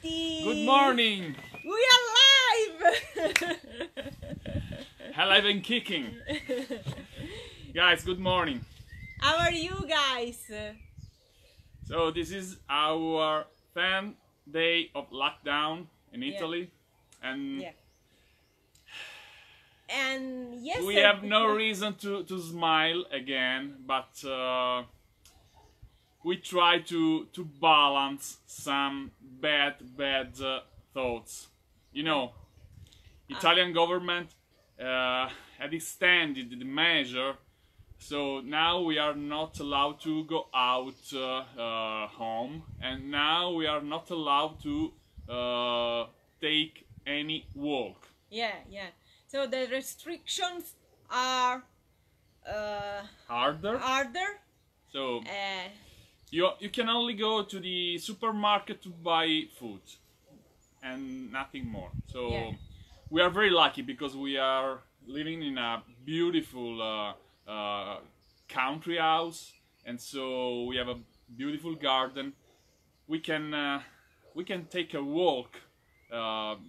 tutti! Good morning! We are live! Alive and kicking! Guys, good morning! How are you guys? So this is our 10th day of lockdown in Italy, and yes, we have no reason to smile again, but we try to balance some bad thoughts. You know, Italian government had extended the measure, so now we are not allowed to go out home, and now we are not allowed to take any walk. Yeah. So the restrictions are Harder. So you can only go to the supermarket to buy food and nothing more. So we are very lucky because we are living in a beautiful country house, and so we have a beautiful garden. We can take a walk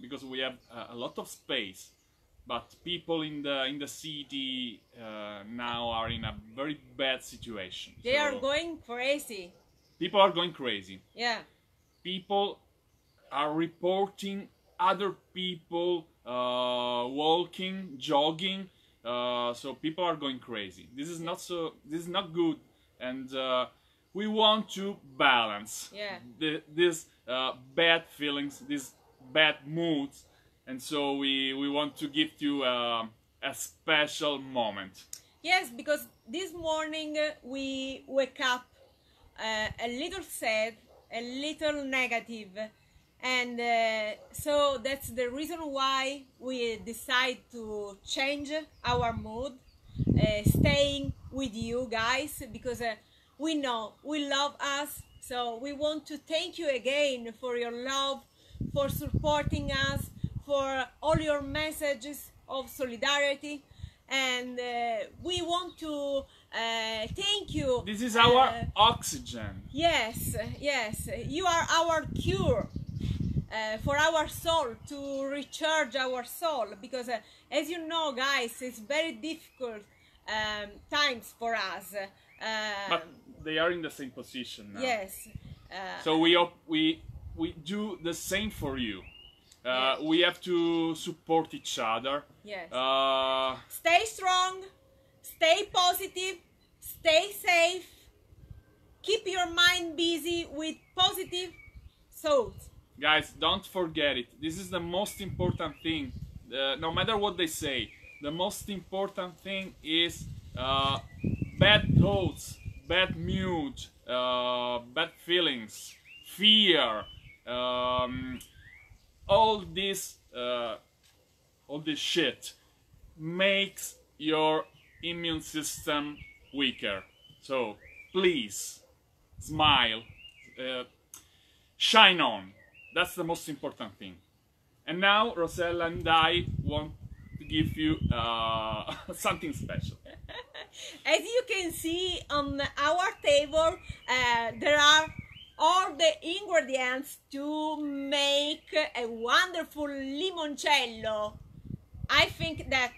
because we have a lot of space. But people in the city now are in a very bad situation. They are going crazy. People are going crazy. Yeah. People are reporting other people walking, jogging. So people are going crazy. This is not so. This is not good, and we want to balance these bad feelings, these bad moods. And so we want to give you a special moment. Yes, because this morning we wake up a little sad, a little negative, and so that's the reason why we decide to change our mood, staying with you guys, because we know we love us. So we want to thank you again for your love, for supporting us, for all your messages of solidarity, and we want to thank you. This is our oxygen. Yes, you are our cure for our soul, to recharge our soul, because as you know, guys, it's very difficult times for us. But they are in the same position now. Yes. So we do the same for you. We have to support each other. Yes. Stay strong, stay positive, stay safe, keep your mind busy with positive thoughts. Guys, don't forget it. This is the most important thing. No matter what they say, the most important thing is bad thoughts, bad mood, bad feelings, fear. All this shit makes your immune system weaker. So please smile, shine on. That's the most important thing. And now Rosella and I want to give you something special. As you can see on our table, there are all the ingredients to make a wonderful limoncello. I think that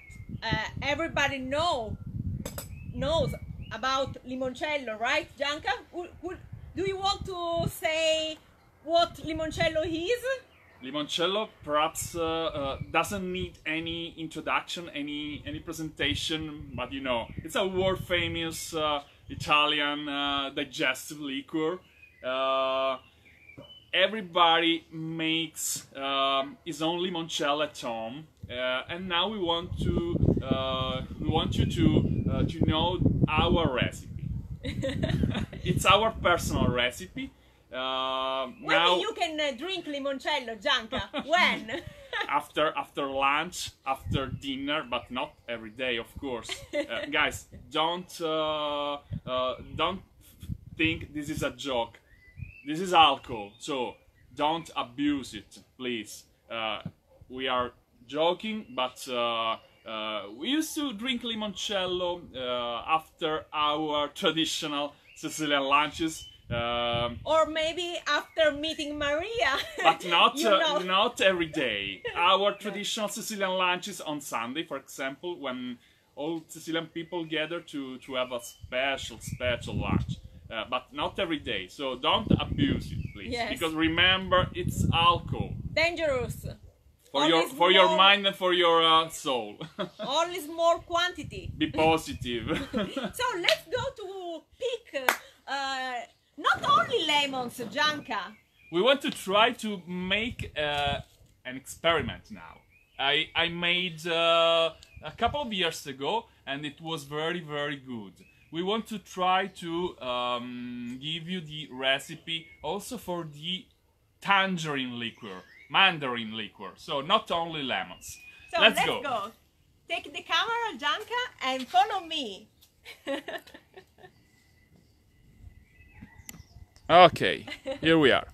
everybody knows about limoncello, right, Gianca? Do you want to say what limoncello is? Limoncello perhaps doesn't need any introduction, any presentation, but you know, it's a world famous Italian digestive liqueur. Everybody makes his own limoncello at home, and now we want you to know our recipe. It's our personal recipe. When you can drink limoncello, Gianca? When? after lunch, after dinner, but not every day, of course. Guys, don't think this is a joke. This is alcohol, so don't abuse it, please. We are joking, but we used to drink limoncello after our traditional Sicilian lunches. Or maybe after meeting Maria. But not You know. not every day. Our traditional Sicilian lunch is on Sunday, for example, when all Sicilian people gather to have a special lunch. But not every day, so don't abuse it, please. Yes. Because remember, it's alcohol. Dangerous. For your mind and for your soul. Only small quantity. Be positive. So let's go to pick not only lemons, Gianca. We want to try to make an experiment now. I made a couple of years ago, and it was very good. We want to try to give you the recipe also for the tangerine liqueur, mandarin liqueur, so not only lemons. So let's go. Take the camera, Gianca, and follow me. Okay, here we are.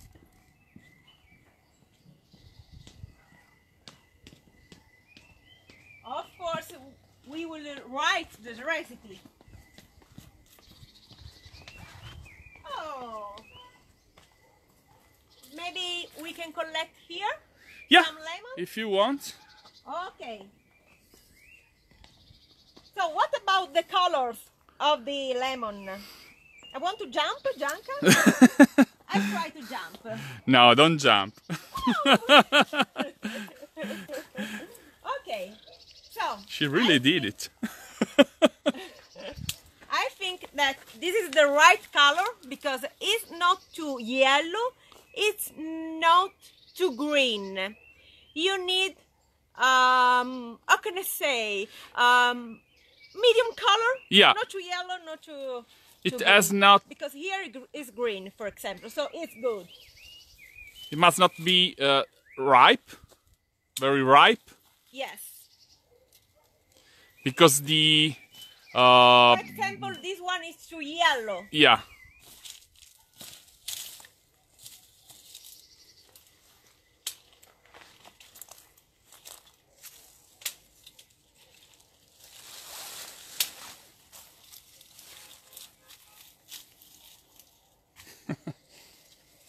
Of course, we will write the recipe. Oh, maybe we can collect here some lemon? If you want. Okay. So what about the colors of the lemon? I want to jump, Gianca. I try to jump. No, don't jump. Okay. So She really did it. I think that this is the right color because it's not too yellow, it's not too green. You need, how can I say, medium color. Yeah. Not too yellow, not too. It too has green. not. Because here it is green, for example, so it's good. It must not be ripe, very ripe, Yes. because the. For example, this one is too yellow. Yeah.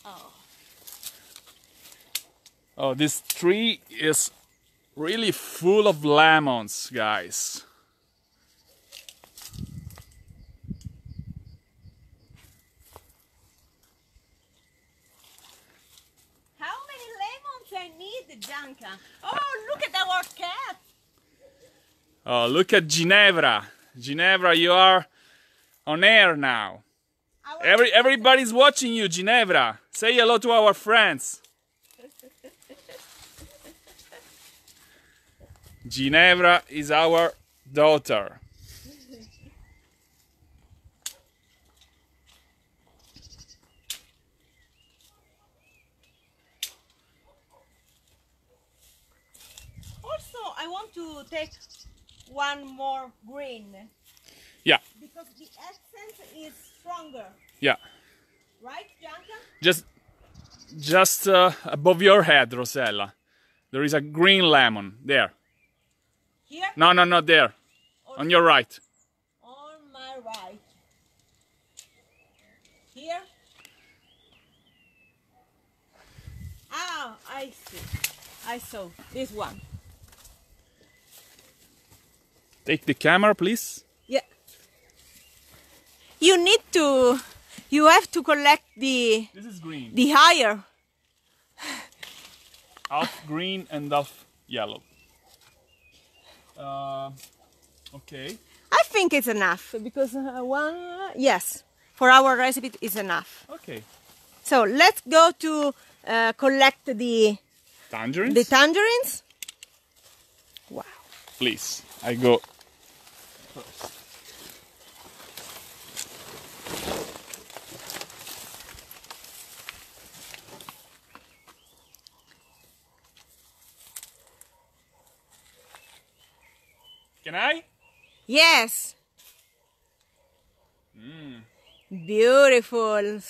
Oh. Oh, this tree is really full of lemons, guys. How many lemons I need, Gianca? Oh, look at our cat. Oh, look at Ginevra. Ginevra, you are on air now. Everybody's watching you, Ginevra. Say hello to our friends. Ginevra is our daughter. Also, I want to take one more green. Yeah, Because the essence is stronger. yeah. Right, Gianca? Just above your head, Rosella. There is a green lemon. There. Here? No, not there. On your right. On my right. Here? Ah, I see. I saw this one. Take the camera, please. Yeah. You have to collect the This is green. higher. Half green and half yellow. Okay. I think it's enough because yes, for our recipe it's enough. Okay. So let's go to collect the Tangerines? tangerines. Wow. Please, I go first. Can I? Yes. Beautiful.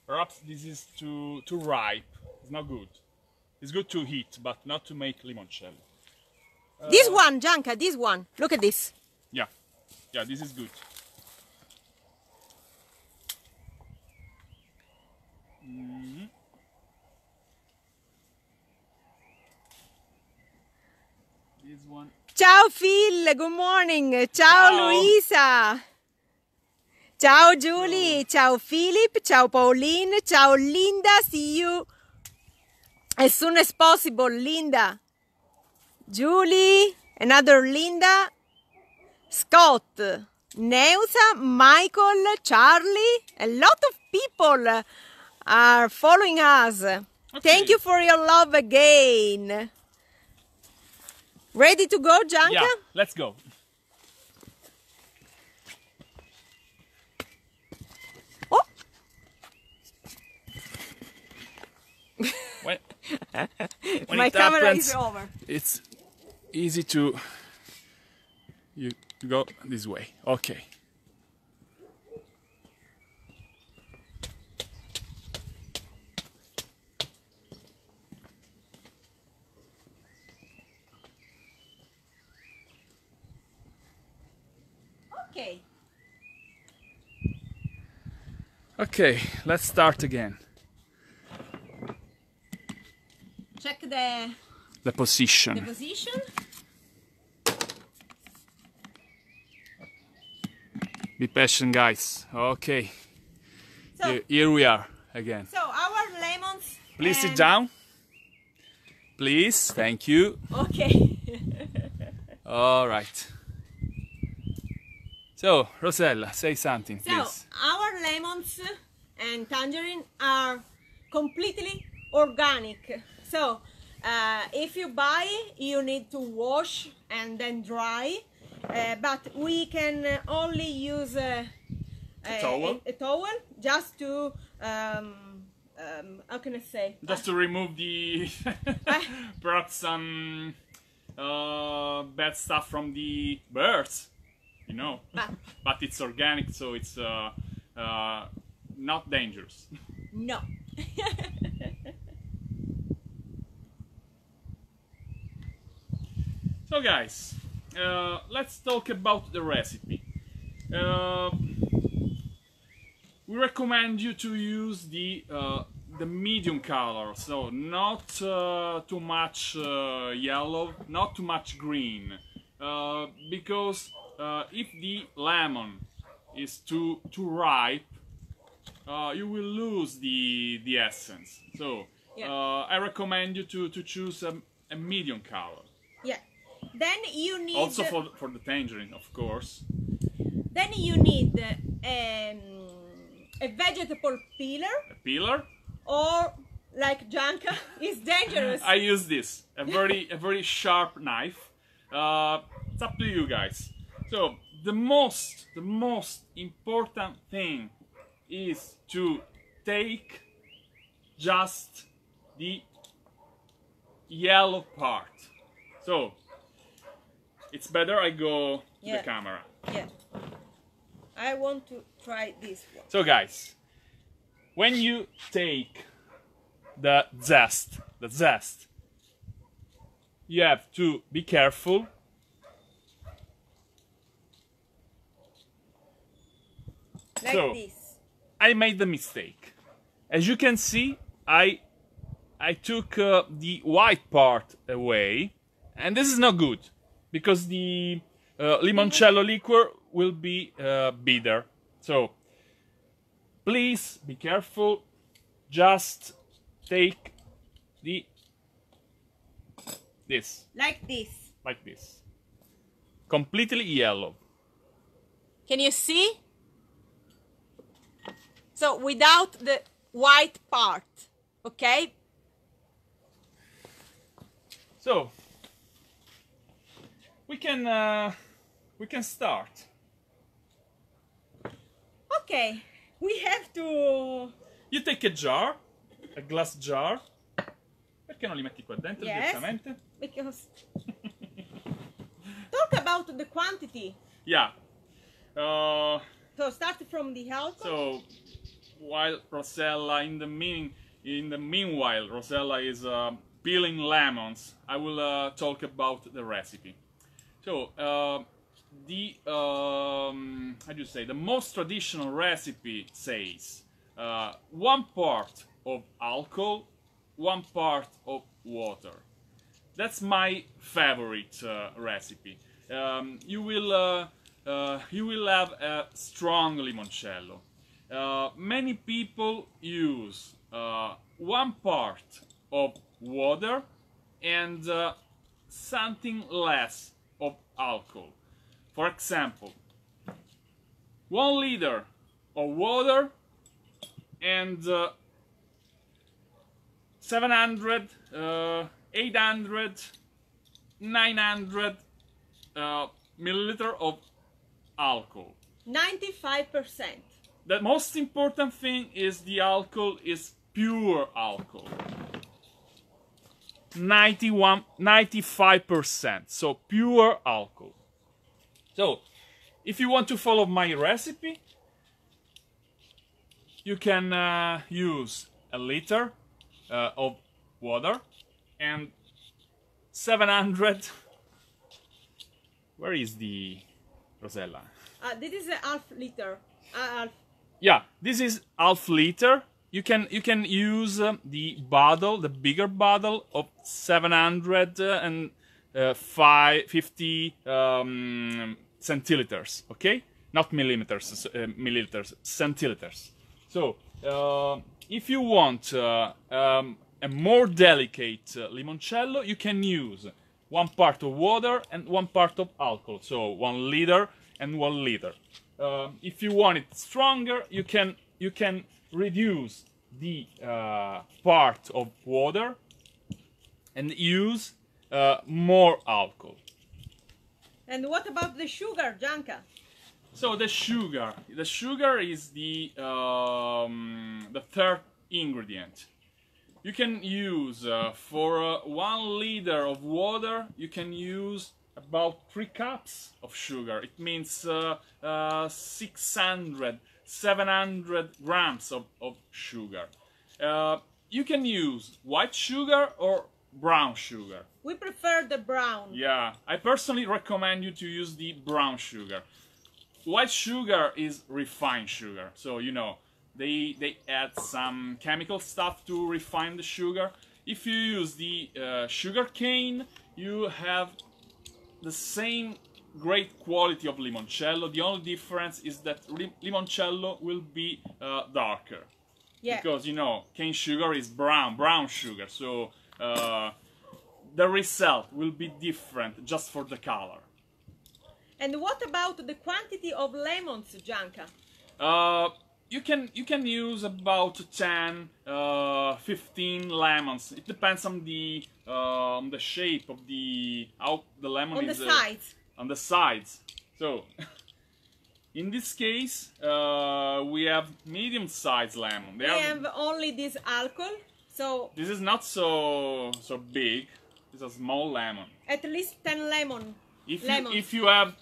Perhaps this is too ripe. It's not good. It's good to eat, but not to make limoncello. This one, Gianca, this one. Look at this. Yeah. Yeah, this is good. This one. Ciao Phil, good morning. Ciao, Ciao. Luisa. Ciao Julie, ciao Philip, ciao Pauline, ciao Linda. See you as soon as possible, Linda. Julie, another Linda. Scott, Neusa, Michael, Charlie. A lot of people are following us. Okay. Thank you for your love again. Ready to go, Gianca? Yeah, let's go. Oh. When My it camera happens, is over. it's easy to you go this way. Okay. Okay. Okay, let's start again. Check the The position. position. Be patient, guys. Okay. So, Here we are again. so our lemons. Please sit and- down. Please, thank you. Okay. All right. So, Rosella, say something, So please. our lemons and tangerine are completely organic. So if you buy, you need to wash and then dry. But we can only use towel? a towel just to how can I say? Just to remove the perhaps some bad stuff from the birds, you know. But it's organic, so it's not dangerous. No. So guys, let's talk about the recipe. We recommend you to use the medium color, so not too much yellow, not too much green, because if the lemon is too ripe, you will lose the essence. So Yeah. I recommend you to choose a medium color. Yeah. Then you need Also for the tangerine, of course. Then you need a vegetable peeler, A peeler. or like Gianca is dangerous. I use this, a very sharp knife. It's up to you guys. So the most important thing is to take just the yellow part. So it's better I go to Yeah. the camera. Yeah. I want to try this one. So guys, when you take the zest, you have to be careful. Like So, this. I made the mistake. As you can see, I took the white part away, and this is not good because the limoncello liqueur will be bitter. So please be careful. Just take this Like this. like this, completely yellow. Can you see? So without the white part, okay? So we can start. Okay. We have to. You take a jar, a glass jar. Perché non li metti qua dentro Yes. direttamente? Because. Talk about the quantity. Yeah. So start from the alcohol. So while Rosella, in the meanwhile, Rosella is peeling lemons. I will talk about the recipe. So the how do you say, the most traditional recipe says 1 part of alcohol, 1 part of water. That's my favorite recipe. You will have a strong limoncello. Many people use 1 part of water and something less of alcohol. For example, 1 liter of water and 700, 800, 900 milliliter of alcohol. 95%. The most important thing is the alcohol is pure alcohol. 95%, so pure alcohol. So, if you want to follow my recipe, you can use a liter of water and 700. Where is the Rosella? This is a half liter. Yeah, this is half liter. You can use the bottle, the bigger bottle of 750 centiliters. Okay, not millimeters, milliliters, centiliters. So if you want a more delicate limoncello, you can use 1 part of water and 1 part of alcohol. So 1 liter and 1 liter. If you want it stronger, you can reduce the part of water and use more alcohol. And what about the sugar, Gianca? So the sugar is the third ingredient. You can use for 1 liter of water, you can use about 3 cups of sugar. It means 600, 700 grams of sugar. You can use white sugar or brown sugar. We prefer the brown. Yeah, I personally recommend you to use the brown sugar. White sugar is refined sugar, so you know, they add some chemical stuff to refine the sugar. If you use the sugar cane, you have the same great quality of limoncello. The only difference is that limoncello will be darker. Yeah. Because, you know, cane sugar is brown sugar, so the result will be different just for the color. And what about the quantity of lemons, Gianca? You can use about 10, 15 lemons. It depends on the shape of how the lemon is. On the sides. On the sides. So, in this case, we have medium-sized lemon. We have only this alcohol, so this is not so big. It's a small lemon. At least 10 lemons. If you have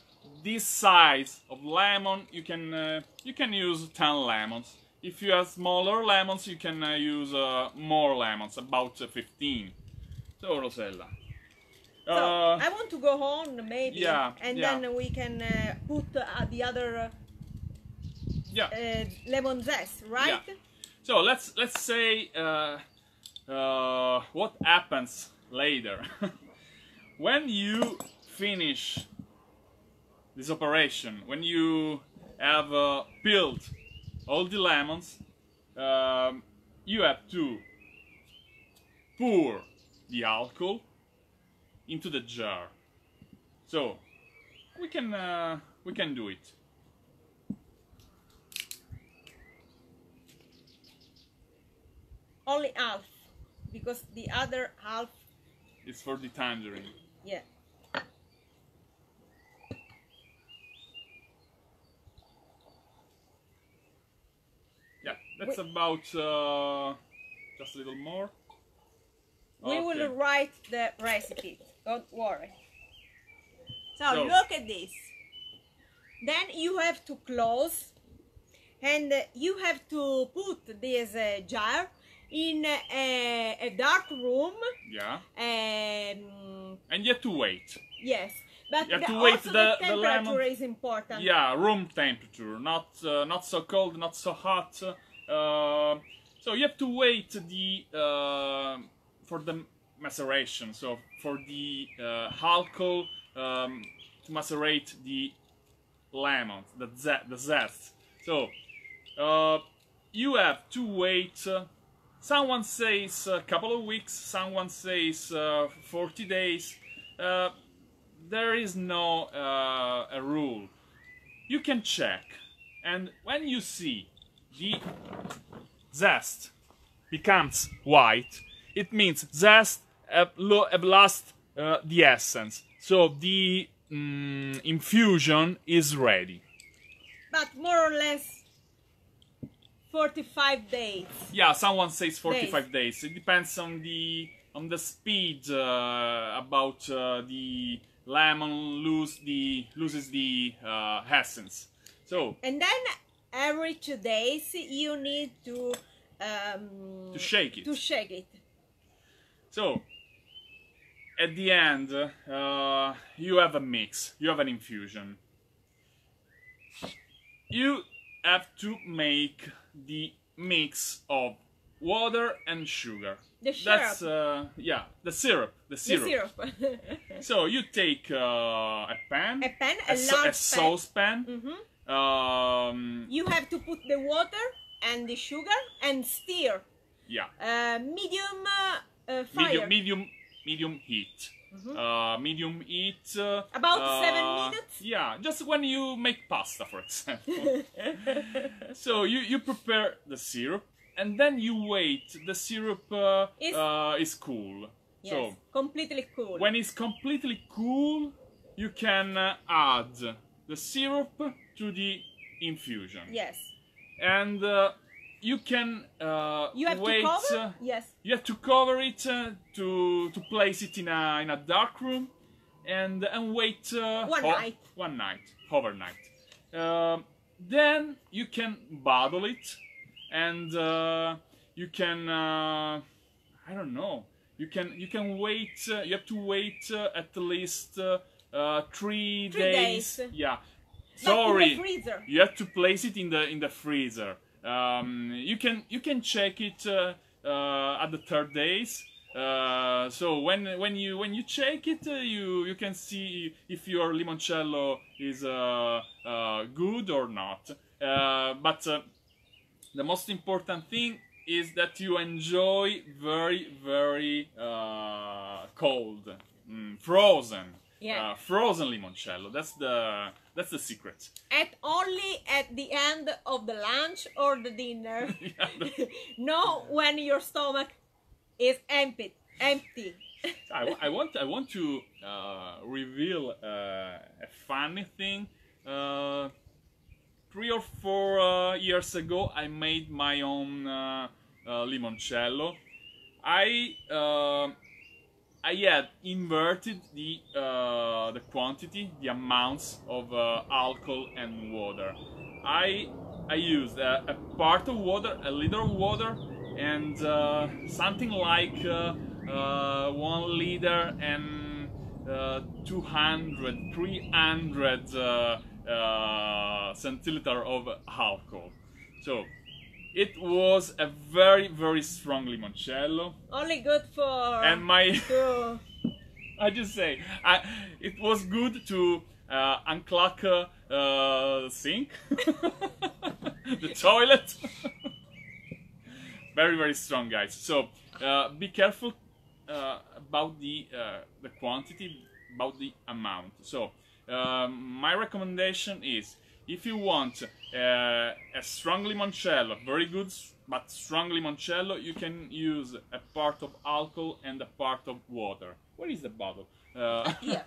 this size of lemon, you can use 10 lemons. If you have smaller lemons, you can use more lemons, about 15. So, Rosella. So I want to go on, maybe, and then we can put the other lemon zest, right? Yeah. So let's say what happens later when you finish this operation. When you have peeled all the lemons, you have to pour the alcohol into the jar. So we can do it. Only half, because the other half is for the tangerine. Yeah. Yeah, that's about just a little more. We will write the recipe, don't worry. So look at this. Then you have to close, and you have to put this jar in a dark room. Yeah. And you have to wait. Yes. But you have to wait also the temperature lemon. is important. Yeah, room temperature, not so cold, not so hot. So you have to wait for the maceration. So for the alcohol to macerate the lemon, the zest. So you have to wait. Someone says a couple of weeks. Someone says 40 days. There is no a rule. You can check, and when you see the zest becomes white, it means zest have lost the essence. So the infusion is ready. But more or less 45 days. Yeah, someone says 45 days. It depends on the speed about the lemon loses the essence. So and then every 2 days you need to shake it. To shake it. So at the end, you have a mix. You have an infusion. You have to make the mix of water and sugar. The syrup. That's the syrup. The syrup. So you take a pan, a large saucepan. Mm-hmm. You have to put the water and the sugar and stir. Yeah. Medium fire. Medium heat. Mm-hmm. Medium heat. About 7 minutes. Yeah, just when you make pasta, for example. So you prepare the syrup, and then you wait. The syrup is cool. Yes, so completely cool. When it's completely cool, you can add the syrup to the infusion. Yes. And you can you have wait. To cover? Yes. You have to cover it to place it in a dark room and wait one night, overnight. Then you can bottle it, and you can I don't know. You can wait. You have to wait at least 3 days. Yeah. Sorry. In the freezer. You have to place it in the freezer. You can check it at the 3rd days. So when you check it, you can see if your limoncello is good or not. But the most important thing is that you enjoy very cold, frozen. Yeah. Frozen limoncello. That's the secret. Only at the end of the lunch or the dinner. No, when your stomach is empty. I want to reveal a funny thing. 3 or 4 years ago, I made my own limoncello. I had inverted the quantity, the amounts of alcohol and water. I used a part of water, a liter of water, and something like 1 liter and 200, 300 centiliter of alcohol. So it was a very strong limoncello. Only good for. And I just say, it was good to unclog the sink, the toilet. Very strong, guys. So be careful about the quantity, about the amount. So my recommendation is, if you want a strong limoncello, very good but strong limoncello, you can use a part of alcohol and a part of water. Where is the bottle? Yeah.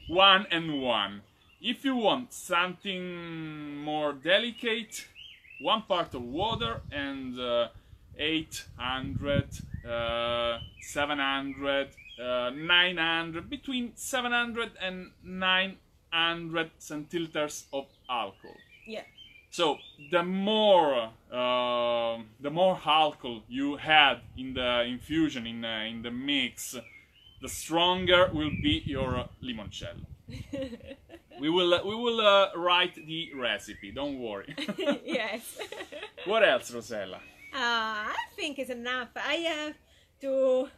1 and 1. If you want something more delicate, 1 part of water and 800, 700, 900, between 700 and 900 centiliters of alcohol. Yeah. So the more alcohol you had in the infusion, in the mix, the stronger will be your limoncello. We will write the recipe. Don't worry. Yes. What else, Rosella? I think it's enough. I have to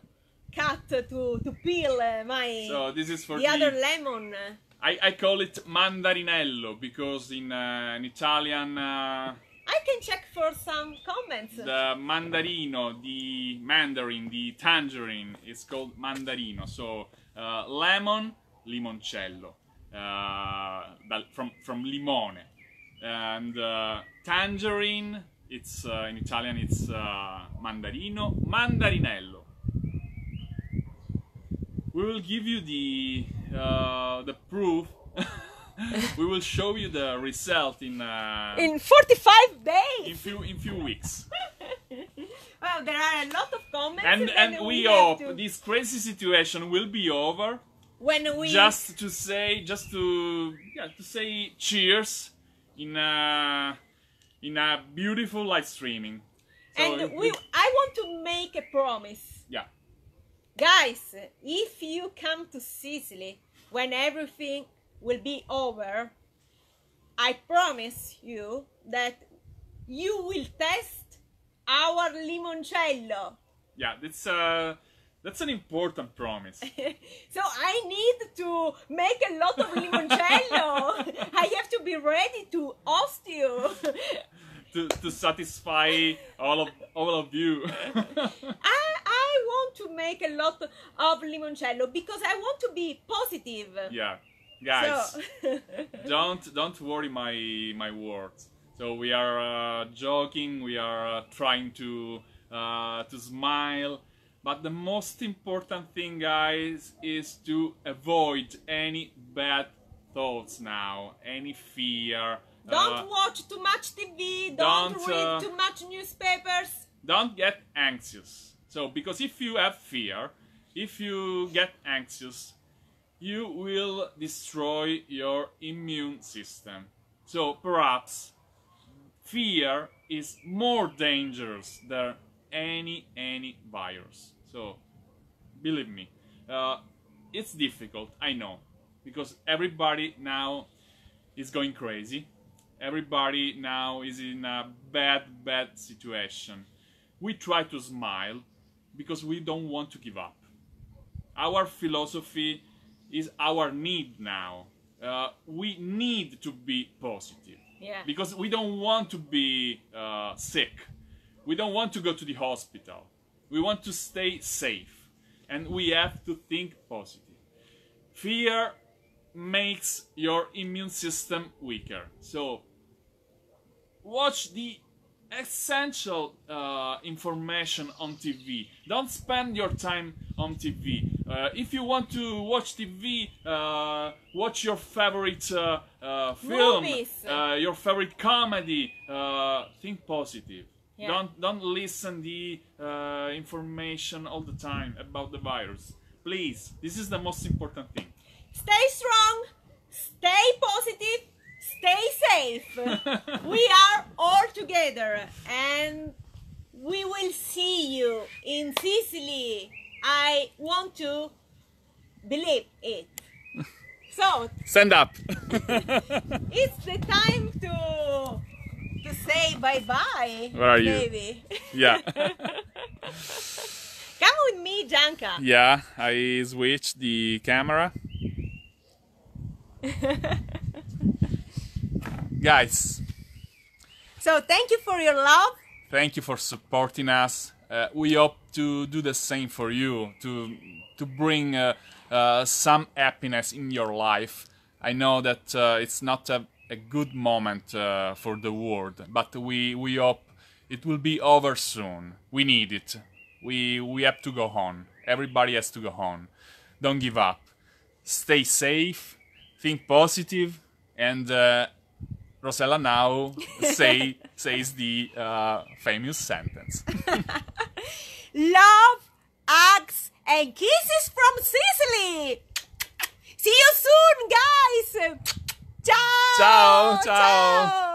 cut to peel my So this is for the other lemon. I call it mandarinello because in Italian I can check for some comments. the mandarino, the mandarin, the tangerine is called mandarino. So lemon, limoncello, from limone, and tangerine. It's in Italian. It's mandarino, mandarinello. We will give you the proof. We will show you the result in 45 days. in few weeks. Well, there are a lot of comments, And we hope this crazy situation will be over. When we just to say cheers in a beautiful live streaming. So and I want to make a promise. Yeah. Guys, if you come to Sicily when everything will be over, I promise you that you will test our limoncello. Yeah, that's an important promise. So I need to make a lot of limoncello. I have to be ready to host you. to satisfy all of you. I want to make a lot of limoncello because I want to be positive. Yeah, guys, so. don't worry my words. So we are joking. We are trying to smile. But the most important thing, guys, is to avoid any bad thoughts now, any fear. Don't watch too much TV, don't read too much newspapers. Don't get anxious. So, because if you have fear, if you get anxious, you will destroy your immune system. So, perhaps, fear is more dangerous than any virus. So believe me, it's difficult, I know, because everybody now is going crazy. Everybody now is in a bad situation. We try to smile because we don't want to give up. Our philosophy is our need now. We need to be positive. Yeah. Because we don't want to be sick. We don't want to go to the hospital. We want to stay safe. And we have to think positive. Fear makes your immune system weaker. So, watch the essential information on TV. Don't spend your time on TV. If you want to watch TV, watch your favorite film, your favorite comedy. Think positive. Yeah. Don't listen the information all the time about the virus. Please, this is the most important thing. Stay strong, stay positive, stay safe. We are all together and we will see you in Sicily. I want to believe it. So, stand up. It's the time to say bye-bye. Where are you? Baby. Yeah. Come with me, Gianca. Yeah, I switched the camera. Guys. So thank you for your love. Thank you for supporting us. We hope to do the same for you, to bring some happiness in your life. I know that it's not a good moment for the world, but we hope it will be over soon. We need it. We have to go on. Everybody has to go on. Don't give up. Stay safe. Think positive. And Rosella now says the famous sentence. Love, hugs, and kisses from Sicily. See you soon, guys. Ciao. Ciao. Ciao. Ciao.